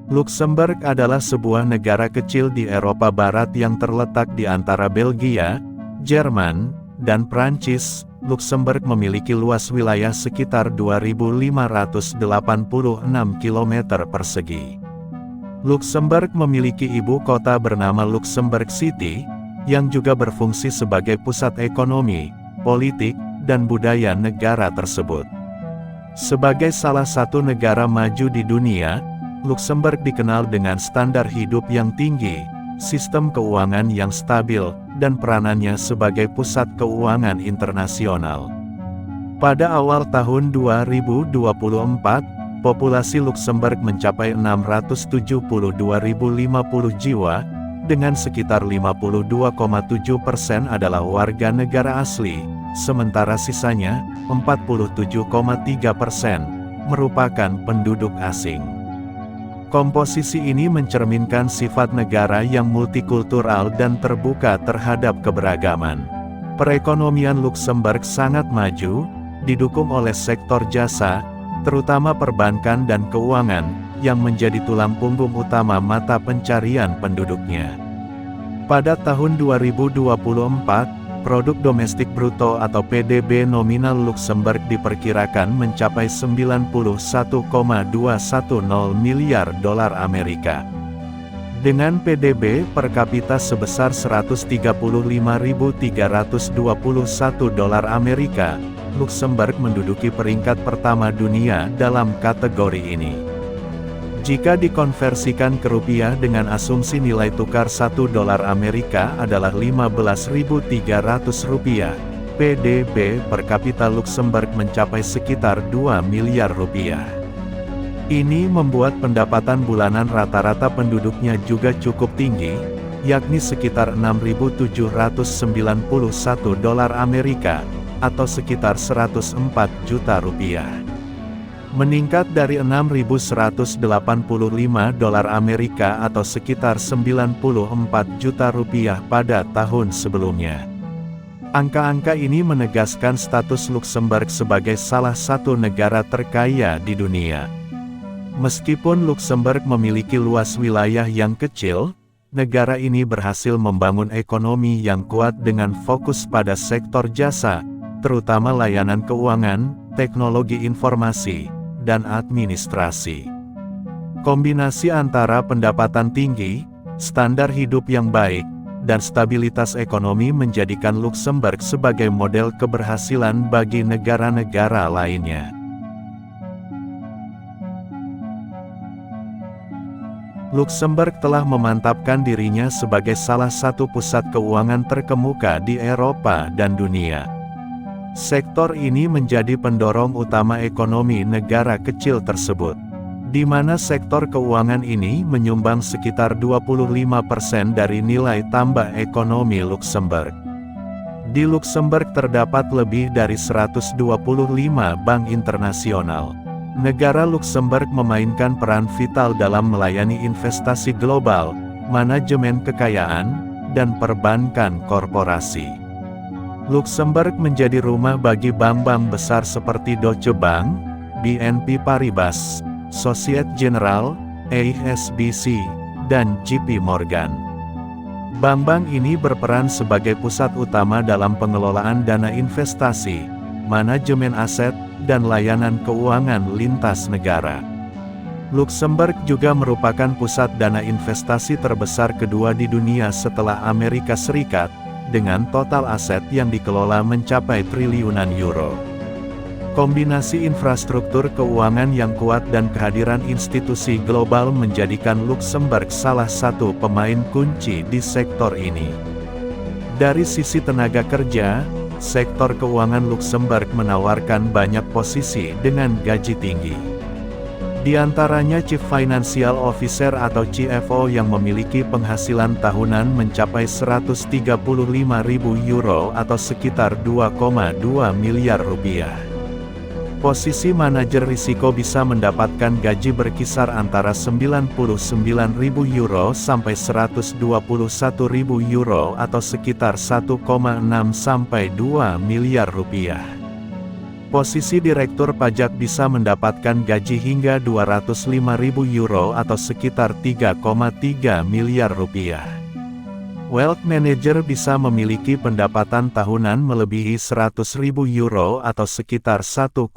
Luksemburg adalah sebuah negara kecil di Eropa Barat yang terletak di antara Belgia, Jerman, dan Prancis. Luksemburg memiliki luas wilayah sekitar 2.586 km persegi. Luksemburg memiliki ibu kota bernama Luxembourg City, yang juga berfungsi sebagai pusat ekonomi, politik, dan budaya negara tersebut. Sebagai salah satu negara maju di dunia, Luksemburg dikenal dengan standar hidup yang tinggi, sistem keuangan yang stabil, dan peranannya sebagai pusat keuangan internasional. Pada awal tahun 2024, populasi Luksemburg mencapai 672.050 jiwa, dengan sekitar 52,7% adalah warga negara asli, sementara sisanya, 47,3%, merupakan penduduk asing. Komposisi ini mencerminkan sifat negara yang multikultural dan terbuka terhadap keberagaman. Perekonomian Luksemburg sangat maju, didukung oleh sektor jasa, terutama perbankan dan keuangan, yang menjadi tulang punggung utama mata pencarian penduduknya. Pada tahun 2024, produk domestik bruto atau PDB nominal Luksemburg diperkirakan mencapai 91,210 miliar dolar Amerika. Dengan PDB per kapita sebesar 135.321 dolar Amerika, Luksemburg menduduki peringkat pertama dunia dalam kategori ini. Jika dikonversikan ke rupiah dengan asumsi nilai tukar 1 dolar Amerika adalah 15.300 rupiah, PDB per kapita Luksemburg mencapai sekitar 2 miliar rupiah. Ini membuat pendapatan bulanan rata-rata penduduknya juga cukup tinggi, yakni sekitar 6.791 dolar Amerika, atau sekitar 104 juta rupiah. Meningkat dari 6.185 dolar Amerika atau sekitar 94 juta rupiah pada tahun sebelumnya. Angka-angka ini menegaskan status Luksemburg sebagai salah satu negara terkaya di dunia. Meskipun Luksemburg memiliki luas wilayah yang kecil, negara ini berhasil membangun ekonomi yang kuat dengan fokus pada sektor jasa, terutama layanan keuangan, teknologi informasi, dan administrasi. Kombinasi antara pendapatan tinggi, standar hidup yang baik, dan stabilitas ekonomi menjadikan Luksemburg sebagai model keberhasilan bagi negara-negara lainnya. Luksemburg telah memantapkan dirinya sebagai salah satu pusat keuangan terkemuka di Eropa dan dunia. Sektor ini menjadi pendorong utama ekonomi negara kecil tersebut, di mana sektor keuangan ini menyumbang sekitar 25% dari nilai tambah ekonomi Luksemburg. Di Luksemburg terdapat lebih dari 125 bank internasional. Negara Luksemburg memainkan peran vital dalam melayani investasi global, manajemen kekayaan, dan perbankan korporasi. Luksemburg menjadi rumah bagi bank-bank besar seperti Deutsche Bank, BNP Paribas, Société Générale, HSBC, dan JP Morgan. Bank-bank ini berperan sebagai pusat utama dalam pengelolaan dana investasi, manajemen aset, dan layanan keuangan lintas negara. Luksemburg juga merupakan pusat dana investasi terbesar kedua di dunia setelah Amerika Serikat, dengan total aset yang dikelola mencapai triliunan euro. Kombinasi infrastruktur keuangan yang kuat dan kehadiran institusi global menjadikan Luksemburg salah satu pemain kunci di sektor ini. Dari sisi tenaga kerja, sektor keuangan Luksemburg menawarkan banyak posisi dengan gaji tinggi. Di antaranya Chief Financial Officer atau CFO yang memiliki penghasilan tahunan mencapai 135.000 euro atau sekitar 2,2 miliar rupiah. Posisi manajer risiko bisa mendapatkan gaji berkisar antara 99.000 euro sampai 121.000 euro atau sekitar 1,6 sampai 2 miliar rupiah. Posisi Direktur Pajak bisa mendapatkan gaji hingga 205.000 euro atau sekitar 3,3 miliar rupiah. Wealth Manager bisa memiliki pendapatan tahunan melebihi 100.000 euro atau sekitar 1,6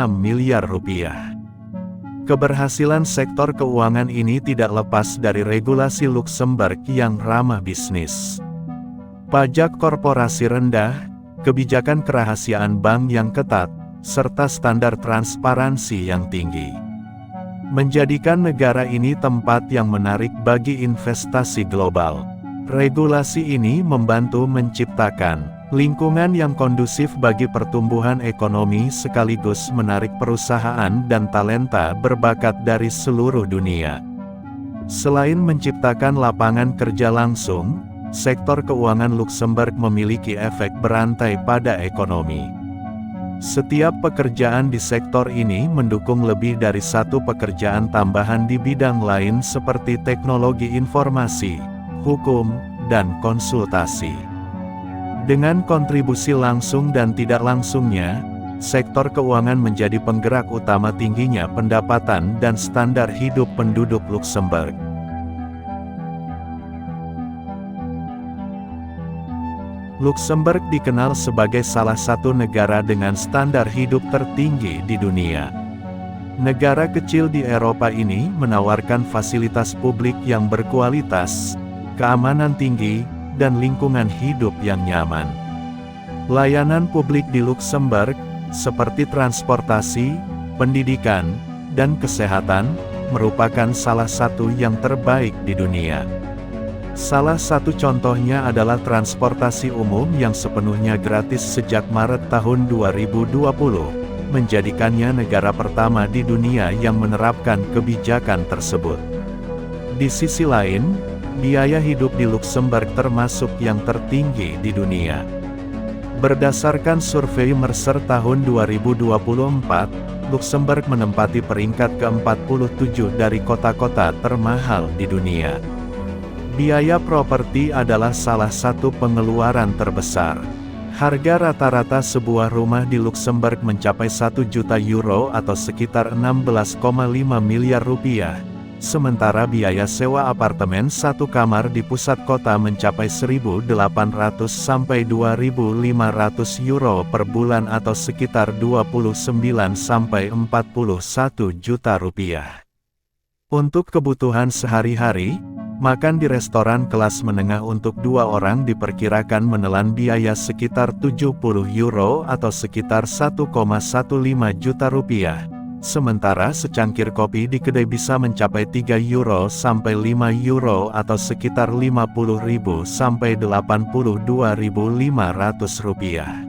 miliar rupiah. Keberhasilan sektor keuangan ini tidak lepas dari regulasi Luxembourg yang ramah bisnis. Pajak korporasi rendah, kebijakan kerahasiaan bank yang ketat, serta standar transparansi yang tinggi, menjadikan negara ini tempat yang menarik bagi investasi global. Regulasi ini membantu menciptakan lingkungan yang kondusif bagi pertumbuhan ekonomi sekaligus menarik perusahaan dan talenta berbakat dari seluruh dunia. Selain menciptakan lapangan kerja langsung, sektor keuangan Luxembourg memiliki efek berantai pada ekonomi. Setiap pekerjaan di sektor ini mendukung lebih dari satu pekerjaan tambahan di bidang lain seperti teknologi informasi, hukum, dan konsultasi. Dengan kontribusi langsung dan tidak langsungnya, sektor keuangan menjadi penggerak utama tingginya pendapatan dan standar hidup penduduk Luxembourg. Luxembourg dikenal sebagai salah satu negara dengan standar hidup tertinggi di dunia. Negara kecil di Eropa ini menawarkan fasilitas publik yang berkualitas, keamanan tinggi, dan lingkungan hidup yang nyaman. Layanan publik di Luxembourg, seperti transportasi, pendidikan, dan kesehatan, merupakan salah satu yang terbaik di dunia. Salah satu contohnya adalah transportasi umum yang sepenuhnya gratis sejak Maret tahun 2020, menjadikannya negara pertama di dunia yang menerapkan kebijakan tersebut. Di sisi lain, biaya hidup di Luxembourg termasuk yang tertinggi di dunia. Berdasarkan survei Mercer tahun 2024, Luxembourg menempati peringkat ke-47 dari kota-kota termahal di dunia. Biaya properti adalah salah satu pengeluaran terbesar. Harga rata-rata sebuah rumah di Luxembourg mencapai 1 juta euro atau sekitar 16,5 miliar rupiah. Sementara biaya sewa apartemen satu kamar di pusat kota mencapai 1.800 sampai 2.500 euro per bulan atau sekitar 29 sampai 41 juta rupiah. Untuk kebutuhan sehari-hari, makan di restoran kelas menengah untuk 2 orang diperkirakan menelan biaya sekitar 70 euro atau sekitar 1,15 juta rupiah. Sementara secangkir kopi di kedai bisa mencapai 3 euro sampai 5 euro atau sekitar 50.000 sampai 82.500 rupiah.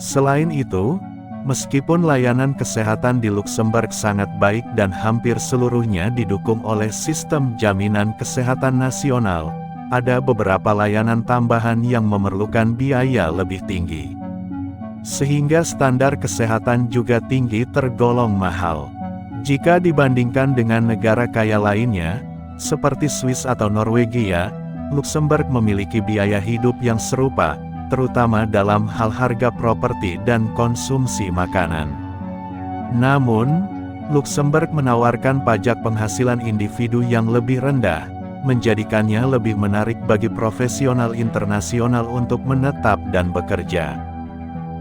Selain itu, meskipun layanan kesehatan di Luxembourg sangat baik dan hampir seluruhnya didukung oleh sistem jaminan kesehatan nasional, ada beberapa layanan tambahan yang memerlukan biaya lebih tinggi. Sehingga standar kesehatan juga tinggi tergolong mahal. Jika dibandingkan dengan negara kaya lainnya, seperti Swiss atau Norwegia, Luxembourg memiliki biaya hidup yang serupa, terutama dalam hal harga properti dan konsumsi makanan. Namun, Luxembourg menawarkan pajak penghasilan individu yang lebih rendah, menjadikannya lebih menarik bagi profesional internasional untuk menetap dan bekerja.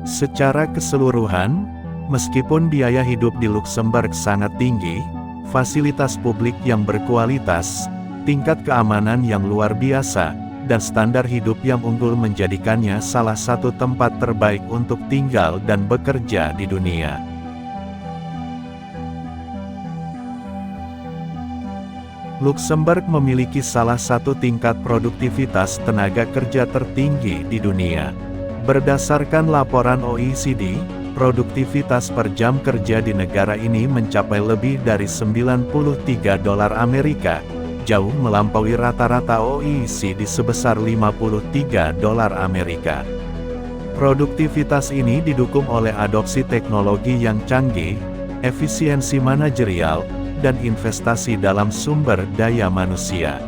Secara keseluruhan, meskipun biaya hidup di Luxembourg sangat tinggi, fasilitas publik yang berkualitas, tingkat keamanan yang luar biasa, dan standar hidup yang unggul menjadikannya salah satu tempat terbaik untuk tinggal dan bekerja di dunia. Luxembourg memiliki salah satu tingkat produktivitas tenaga kerja tertinggi di dunia. Berdasarkan laporan OECD, produktivitas per jam kerja di negara ini mencapai lebih dari 93 dolar Amerika, jauh melampaui rata-rata OECD sebesar 53 dolar Amerika. Produktivitas ini didukung oleh adopsi teknologi yang canggih, efisiensi manajerial, dan investasi dalam sumber daya manusia.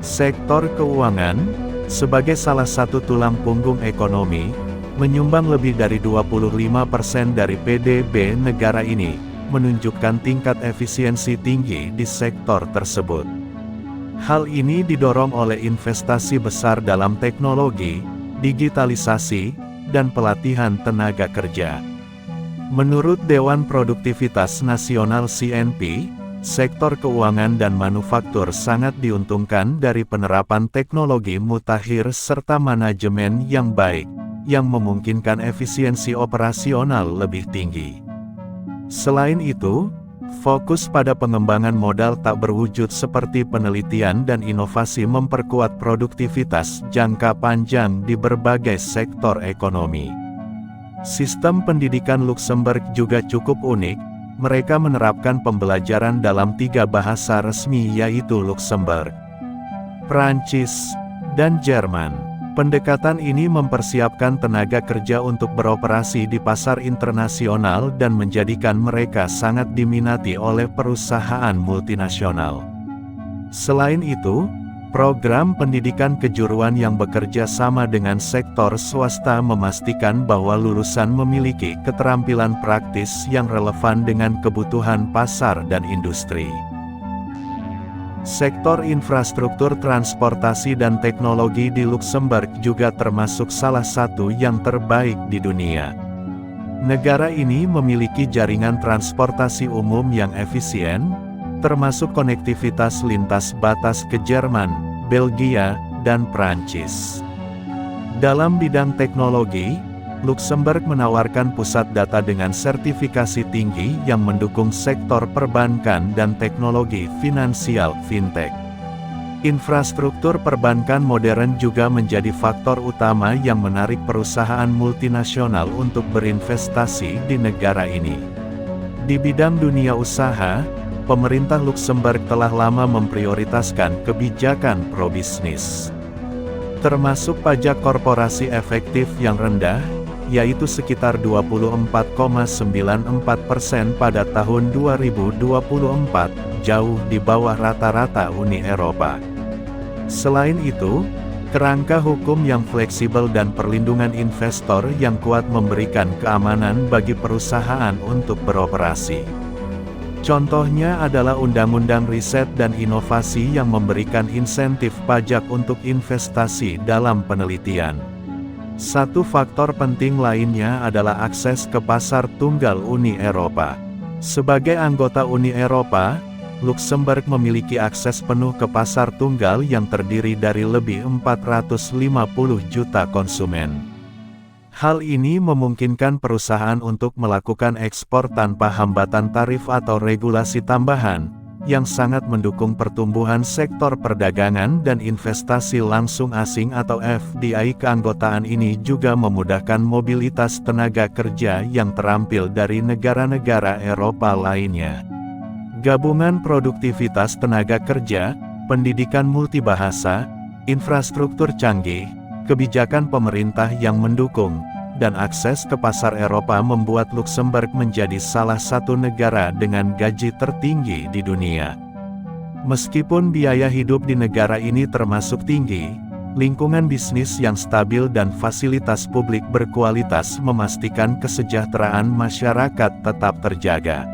Sektor keuangan, sebagai salah satu tulang punggung ekonomi, menyumbang lebih dari 25% dari PDB negara ini, menunjukkan tingkat efisiensi tinggi di sektor tersebut. Hal ini didorong oleh investasi besar dalam teknologi, digitalisasi, dan pelatihan tenaga kerja. Menurut Dewan Produktivitas Nasional CNP, sektor keuangan dan manufaktur sangat diuntungkan dari penerapan teknologi mutakhir serta manajemen yang baik, yang memungkinkan efisiensi operasional lebih tinggi. Selain itu, fokus pada pengembangan modal tak berwujud seperti penelitian dan inovasi memperkuat produktivitas jangka panjang di berbagai sektor ekonomi. Sistem pendidikan Luxembourg juga cukup unik, mereka menerapkan pembelajaran dalam 3 bahasa resmi yaitu Luxembourg, Prancis, dan Jerman. Pendekatan ini mempersiapkan tenaga kerja untuk beroperasi di pasar internasional dan menjadikan mereka sangat diminati oleh perusahaan multinasional. Selain itu, program pendidikan kejuruan yang bekerja sama dengan sektor swasta memastikan bahwa lulusan memiliki keterampilan praktis yang relevan dengan kebutuhan pasar dan industri. Sektor infrastruktur transportasi dan teknologi di Luxembourg juga termasuk salah satu yang terbaik di dunia. Negara ini memiliki jaringan transportasi umum yang efisien, termasuk konektivitas lintas batas ke Jerman, Belgia, dan Prancis. Dalam bidang teknologi, Luxembourg menawarkan pusat data dengan sertifikasi tinggi yang mendukung sektor perbankan dan teknologi finansial fintech. Infrastruktur perbankan modern juga menjadi faktor utama yang menarik perusahaan multinasional untuk berinvestasi di negara ini. Di bidang dunia usaha, pemerintah Luxembourg telah lama memprioritaskan kebijakan pro-bisnis, termasuk pajak korporasi efektif yang rendah, yaitu sekitar 24,94% pada tahun 2024, jauh di bawah rata-rata Uni Eropa. Selain itu, kerangka hukum yang fleksibel dan perlindungan investor yang kuat memberikan keamanan bagi perusahaan untuk beroperasi. Contohnya adalah Undang-Undang Riset dan Inovasi yang memberikan insentif pajak untuk investasi dalam penelitian. Satu faktor penting lainnya adalah akses ke pasar tunggal Uni Eropa. Sebagai anggota Uni Eropa, Luxembourg memiliki akses penuh ke pasar tunggal yang terdiri dari lebih 450 juta konsumen. Hal ini memungkinkan perusahaan untuk melakukan ekspor tanpa hambatan tarif atau regulasi tambahan, yang sangat mendukung pertumbuhan sektor perdagangan dan investasi langsung asing atau FDI. Keanggotaan ini juga memudahkan mobilitas tenaga kerja yang terampil dari negara-negara Eropa lainnya. Gabungan produktivitas tenaga kerja, pendidikan multibahasa, infrastruktur canggih, kebijakan pemerintah yang mendukung, dan akses ke pasar Eropa membuat Luxembourg menjadi salah satu negara dengan gaji tertinggi di dunia. Meskipun biaya hidup di negara ini termasuk tinggi, lingkungan bisnis yang stabil dan fasilitas publik berkualitas memastikan kesejahteraan masyarakat tetap terjaga.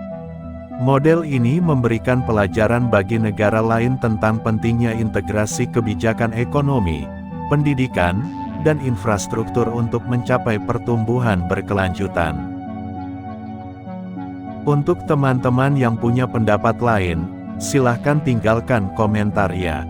Model ini memberikan pelajaran bagi negara lain tentang pentingnya integrasi kebijakan ekonomi, pendidikan, dan infrastruktur untuk mencapai pertumbuhan berkelanjutan. Untuk teman-teman yang punya pendapat lain, silahkan tinggalkan komentar ya.